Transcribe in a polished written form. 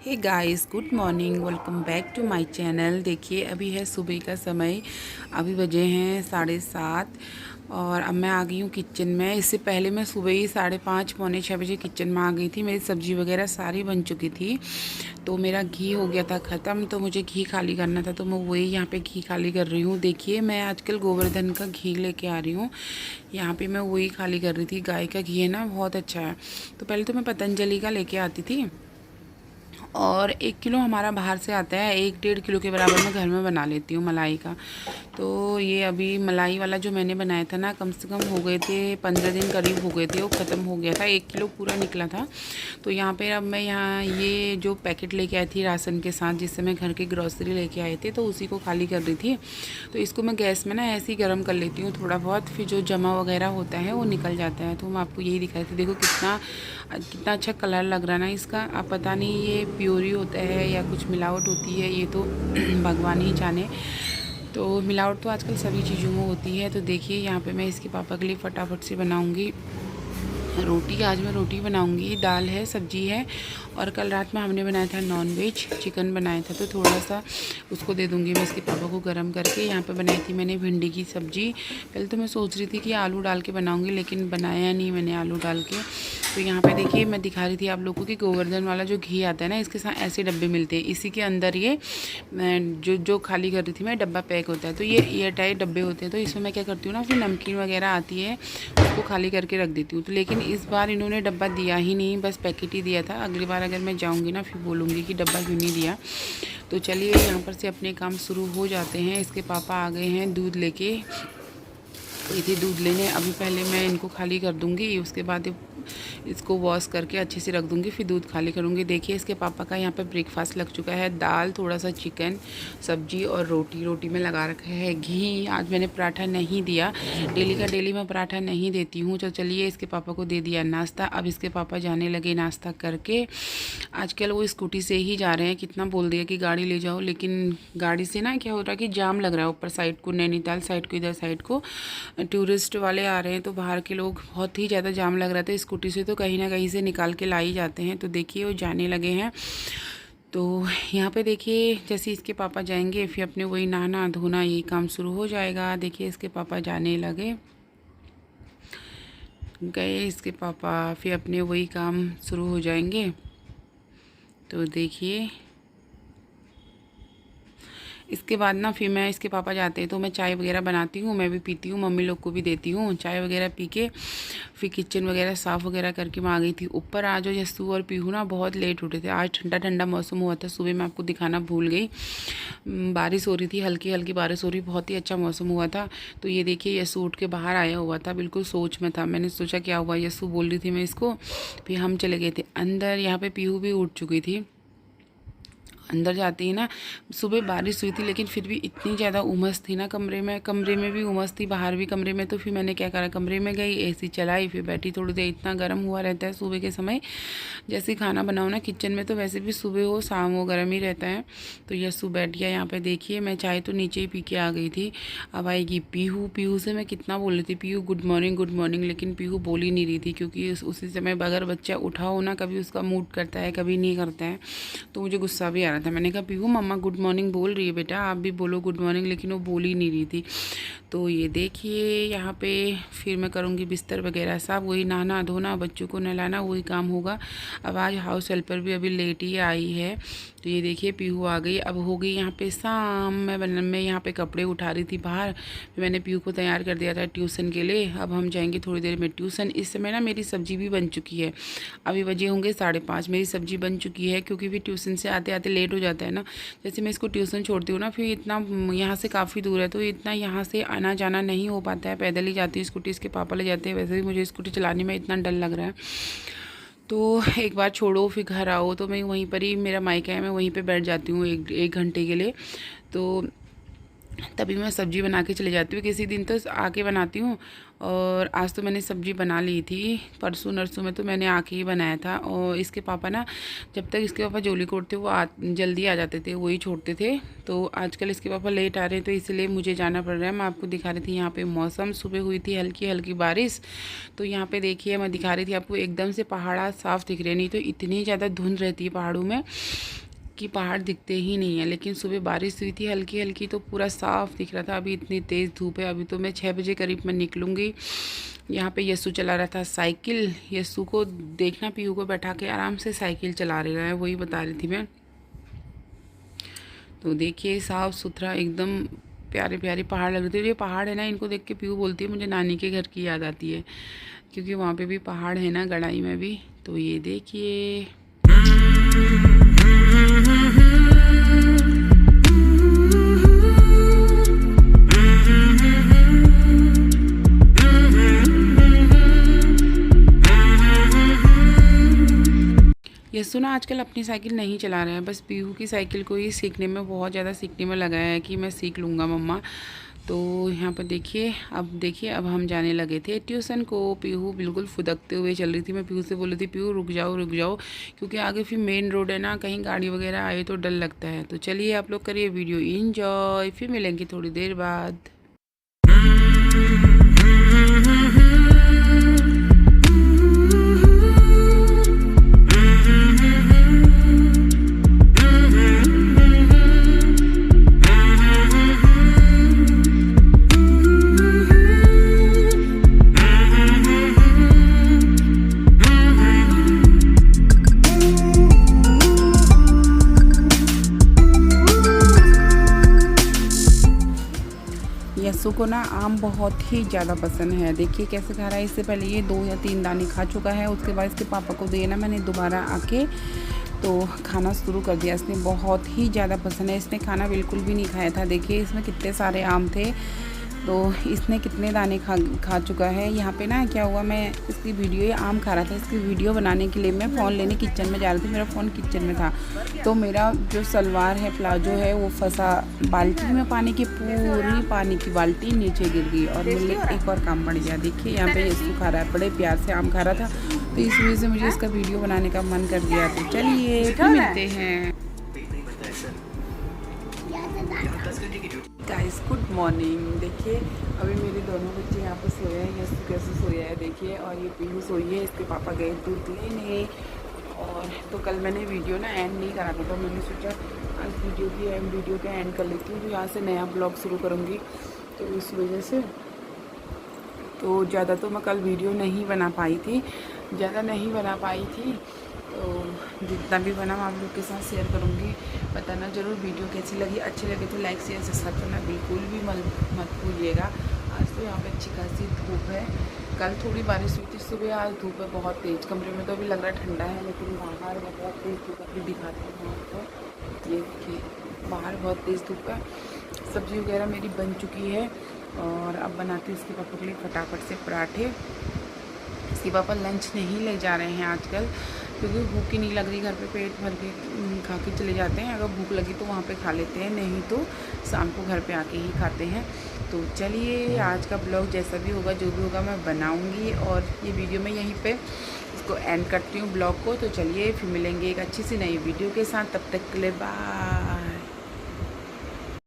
Hey guys, good morning, welcome back to my channel. देखिए अभी है सुबह का समय। अभी बजे हैं 7:30 और अब मैं आ गई हूँ किचन में। इससे पहले मैं सुबह ही 5:30 पौने 6 बजे किचन में आ गई थी। मेरी सब्ज़ी वगैरह सारी बन चुकी थी। तो मेरा घी हो गया था ख़त्म, तो मुझे घी खाली करना था, तो मैं वही यहाँ पे घी खाली कर रही हूँ। देखिए मैं आजकल गोवर्धन का घी लेके आ रही हूँ। यहाँ पे मैं वही खाली कर रही थी। गाय का घी है ना, बहुत अच्छा है। तो पहले तो मैं पतंजलि का लेके आती थी और 1 किलो हमारा बाहर से आता है। 1-1.5 किलो के बराबर मैं घर में बना लेती हूँ मलाई का। तो ये अभी मलाई वाला जो मैंने बनाया था ना, कम से कम हो गए थे 15 दिन करीब हो गए थे, वो ख़त्म हो गया था। 1 किलो पूरा निकला था। तो यहाँ पे अब मैं यहाँ ये जो पैकेट लेके आई थी राशन के साथ, जिससे मैं घर की ग्रॉसरी लेके आए थे, तो उसी को खाली कर रही थी। तो इसको मैं गैस में ना ऐसे ही गर्म कर लेती हूँ थोड़ा बहुत, फिर जो जमा वगैरह होता है वो निकल जाता है। तो मैं आपको यही दिखाई थी। देखो कितना कितना अच्छा कलर लग रहा है ना इसका। अब पता नहीं ये प्योरी होता है या कुछ मिलावट होती है, ये तो भगवान ही जाने। तो मिलावट तो आजकल सभी चीज़ों में होती है। तो देखिए यहाँ पे मैं इसके पापा के लिए फटाफट से बनाऊँगी रोटी। आज मैं रोटी बनाऊंगी। दाल है, सब्जी है, और कल रात में हमने बनाया था नॉन वेज, चिकन बनाया था, तो थोड़ा सा उसको दे दूंगी मैं इसके पापा को गरम करके। यहाँ पे बनाई थी मैंने भिंडी की सब्ज़ी। पहले तो मैं सोच रही थी कि आलू डाल के बनाऊंगी, लेकिन बनाया नहीं मैंने आलू डाल के। तो यहाँ पे देखिए मैं दिखा रही थी आप लोगों को कि गोवर्धन वाला जो घी आता है ना, इसके साथ ऐसे डब्बे मिलते हैं। इसी के अंदर ये जो खाली कर रही थी मैं, डब्बा पैक होता है। तो ये एयर टाइट डब्बे होते हैं। तो इसमें मैं क्या करती हूँ ना, फिर नमकीन वगैरह आती है उसको खाली करके रख देती हूँ। तो लेकिन इस बार इन्होंने डब्बा दिया ही नहीं, बस पैकेट ही दिया था। अगली बार अगर मैं जाऊँगी ना, फिर बोलूँगी कि डब्बा क्यों नहीं दिया। तो चलिए यहाँ पर से अपने काम शुरू हो जाते हैं। इसके पापा आ गए हैं दूध लेके, ये थी दूध लेने। अभी पहले मैं इनको खाली कर दूँगी, उसके बाद इसको वॉश करके अच्छे से रख दूँगी, फिर दूध खाली करूँगी। देखिए इसके पापा का यहाँ पे ब्रेकफास्ट लग चुका है। दाल, थोड़ा सा चिकन, सब्जी और रोटी में लगा रखा है घी। आज मैंने पराठा नहीं दिया, डेली का डेली मैं पराठा नहीं देती हूँ। तो चलिए इसके पापा को दे दिया नाश्ता। अब इसके पापा जाने लगे नाश्ता करके। आजकल वो स्कूटी से ही जा रहे हैं। कितना बोल दिया कि गाड़ी ले जाओ, लेकिन गाड़ी से ना क्या हो रहा है कि जाम लग रहा है ऊपर साइड को, नैनीताल साइड को, इधर साइड को टूरिस्ट वाले आ रहे हैं, तो बाहर के लोग, बहुत ही ज़्यादा जाम लग रहा था। स्कूटी से तो कहीं ना कहीं से निकाल के ला ही जाते हैं। तो देखिए वो जाने लगे हैं। तो यहाँ पे देखिए जैसे इसके पापा जाएंगे, फिर अपने वही नहाना धोना यही काम शुरू हो जाएगा। देखिए इसके पापा जाने लगे, गए इसके पापा, फिर अपने वही काम शुरू हो जाएंगे। तो देखिए इसके बाद ना फिर मैं, इसके पापा जाते हैं तो मैं चाय वगैरह बनाती हूँ, मैं भी पीती हूँ, मम्मी लोग को भी देती हूँ। चाय वगैरह पी के फिर किचन वगैरह साफ़ वगैरह करके मैं आ गई थी ऊपर। आज जस्सू और पीहू ना बहुत लेट उठे थे। आज ठंडा ठंडा मौसम हुआ था। सुबह मैं आपको दिखाना भूल गई, बारिश हो रही थी, हल्की हल्की बारिश हो रही, बहुत ही अच्छा मौसम हुआ था। तो ये देखिए यस्सू उठ के बाहर आया हुआ था, बिल्कुल सोच में था। मैंने सोचा क्या हुआ, यस्सू बोल रही थी मैं इसको। फिर हम चले गए थे अंदर। यहाँ पर पीहू भी उठ चुकी थी। अंदर जाते ही ना, सुबह बारिश हुई थी, लेकिन फिर भी इतनी ज़्यादा उमस थी ना कमरे में भी उमस थी, बाहर भी कमरे में। तो फिर मैंने क्या करा, कमरे में गई, एसी चलाई, फिर बैठी थोड़ी देर। इतना गर्म हुआ रहता है सुबह के समय, जैसे ही खाना बनाओ ना किचन में, तो वैसे भी सुबह हो शाम हो गर्म ही रहता है। तो यस्सू बैठ गया यहाँ पे। देखिए मैं चाय तो नीचे ही पी के आ गई थी। अब आएगी पीहू। पीहू से मैं कितना बोल रही थी, पीहू गुड मॉर्निंग, लेकिन पीहू बोल ही नहीं रही थी, क्योंकि उसी समय अगर बच्चा उठा हो ना, कभी उसका मूड करता है, कभी नहीं करता है, तो मुझे गुस्सा भी आ रहा था। मैंने कहा पीहू मम्मा गुड मॉर्निंग बोल रही है बेटा, आप भी बोलो गुड मॉर्निंग, लेकिन वो बोल ही नहीं रही थी। तो ये देखिए यहाँ पे फिर मैं करूँगी बिस्तर वगैरह सब, वही नहाना धोना, बच्चों को नहलाना, वही काम होगा। अब आज हाउस हेल्पर भी अभी लेट ही आई है। तो ये देखिए पीहू आ गई। अब हो गई यहाँ पे शाम। मैं यहाँ पे कपड़े उठा रही थी बाहर। फिर मैंने पीहू को तैयार कर दिया था ट्यूशन के लिए। अब हम जाएंगे थोड़ी देर में ट्यूशन। इस समय ना मेरी सब्ज़ी भी बन चुकी है। अभी बजे होंगे 5:30, मेरी सब्ज़ी बन चुकी है, क्योंकि फिर ट्यूशन से आते आते लेट हो जाता है ना। जैसे मैं इसको ट्यूशन छोड़ती हूँ ना, फिर इतना यहाँ से काफ़ी दूर है, तो इतना यहाँ से आना जाना नहीं हो पाता है। पैदल ही जाती हूँ, स्कूटी इसके पापा ले जाते हैं। वैसे भी मुझे स्कूटी चलाने में इतना डर लग रहा है। तो एक बार छोड़ो फिर घर आओ, तो मैं वहीं पर ही, मेरा मायका है, मैं वहीं पे बैठ जाती हूँ एक घंटे के लिए। तो तभी मैं सब्ज़ी बना के चले जाती हूँ। किसी दिन तो आके बनाती हूँ, और आज तो मैंने सब्ज़ी बना ली थी। परसों नरसों में तो मैंने आके ही बनाया था। और इसके पापा ना, जब तक इसके पापा जोली कोट थे वो जल्दी आ जाते थे, वही छोड़ते थे। तो आजकल इसके पापा लेट आ रहे हैं, तो इसलिए मुझे जाना पड़ रहा है। मैं आपको दिखा रही थी यहाँ पे मौसम, सुबह हुई थी हल्की हल्की बारिश। तो यहाँ पे देखिए मैं दिखा रही थी आपको, एकदम से पहाड़ साफ दिख रहे, नहीं तो इतनी ज़्यादा धुंध रहती है पहाड़ों में कि पहाड़ दिखते ही नहीं है। लेकिन सुबह बारिश हुई थी हल्की हल्की, तो पूरा साफ़ दिख रहा था। अभी इतनी तेज़ धूप है। अभी तो मैं 6 बजे करीब मैं निकलूँगी। यहाँ पे यस्सू चला रहा था साइकिल। यस्सू को देखना, पीहू को बैठा के आराम से साइकिल चला रहा है, वही बता रही थी मैं। तो देखिए साफ़ सुथरा एकदम प्यारे प्यारे पहाड़ लग रहे थे। ये पहाड़ है ना, इनको देख के पीहू बोलती है मुझे नानी के घर की याद आती है, क्योंकि वहाँ पे भी पहाड़ है ना, गड़ाई में भी। तो ये देखिए यस्सू ना आजकल अपनी साइकिल नहीं चला रहा है, बस पीहू की साइकिल को ही सीखने में, बहुत ज़्यादा सीखने में लगाया है कि मैं सीख लूँगा मम्मा। तो यहाँ पर देखिए, अब हम जाने लगे थे ट्यूशन को। पीहू बिल्कुल फुदकते हुए चल रही थी। मैं पीहू से बोल रही थी पीहू रुक जाओ, क्योंकि आगे फिर मेन रोड है ना, कहीं गाड़ी वगैरह आए तो डर लगता है। तो चलिए आप लोग करिए वीडियो एंजॉय, फिर मिलेंगे थोड़ी देर बाद। यस्सू को ना आम बहुत ही ज़्यादा पसंद है। देखिए कैसे खा रहा है। इससे पहले ये 2 या 3 दाने खा चुका है। उसके बाद इसके पापा को देना मैंने दोबारा आके, तो खाना शुरू कर दिया इसने। बहुत ही ज़्यादा पसंद है। इसने खाना बिल्कुल भी नहीं खाया था। देखिए इसमें कितने सारे आम थे, तो इसने कितने दाने खा चुका है। यहाँ पे ना क्या हुआ, मैं इसकी वीडियो, ये आम खा रहा था, इसकी वीडियो बनाने के लिए मैं फ़ोन लेने किचन में जा रही थी। मेरा फ़ोन किचन में था, तो मेरा जो सलवार है, प्लाजो है, वो फंसा बाल्टी में। पानी की पूरी पानी की बाल्टी नीचे गिर गई और मेरे एक और काम बढ़ गया। देखिए यहाँ पे यस्सू खा रहा है, बड़े प्यार से आम खा रहा था, तो इस वजह से मुझे इसका वीडियो बनाने का मन कर गया। तो चलिए फिर मिलते हैं। Guys good morning. देखिए अभी मेरे दोनों बच्चे यहाँ पर सोए हैं। यस्सू कैसे सोया है देखिए, और ये पीहू सोई है। इसके पापा गए दूध लेने। और तो कल मैंने वीडियो ना एंड नहीं करा था, तो मैंने सोचा आज वीडियो के एंड कर लेती हूँ। तो यहाँ से नया ब्लॉग शुरू करूँगी, तो इस वजह से तो ज़्यादा तो मैं कल वीडियो नहीं बना पाई थी, तो जितना भी बना मैं आप लोग के साथ शेयर करूँगी। बताना ज़रूर वीडियो कैसी लगी। अच्छी लगे तो लाइक शेयर सब्सक्राइब करना बिल्कुल भी मत भूलिएगा। आज तो यहाँ पे अच्छी खासी धूप है। कल थोड़ी बारिश हुई थी सुबह, आज धूप है बहुत तेज़। कमरे में तो अभी लग रहा है ठंडा है, लेकिन बाहर बहुत तेज़ धूप है। अभी दिखाते हैं आपको, ये देखिए बाहर बहुत तेज़ धूप है। सब्ज़ी वगैरह मेरी बन चुकी है, और अब बनाती हूँ इसके पापा के लिए फटाफट से पराठे। इसके पापा लंच नहीं ले जा रहे हैं आजकल, क्योंकि भूख ही नहीं लग रही। घर पे पेट भर के खा के चले जाते हैं। अगर भूख लगी तो वहाँ पे खा लेते हैं, नहीं तो शाम को घर पे आके ही खाते हैं। तो चलिए आज का ब्लॉग जैसा भी होगा, जो भी होगा मैं बनाऊँगी, और ये वीडियो मैं यहीं पे इसको एंड करती हूँ ब्लॉग को। तो चलिए फिर मिलेंगे एक अच्छी सी नई वीडियो के साथ, तब तक के लिए बाय।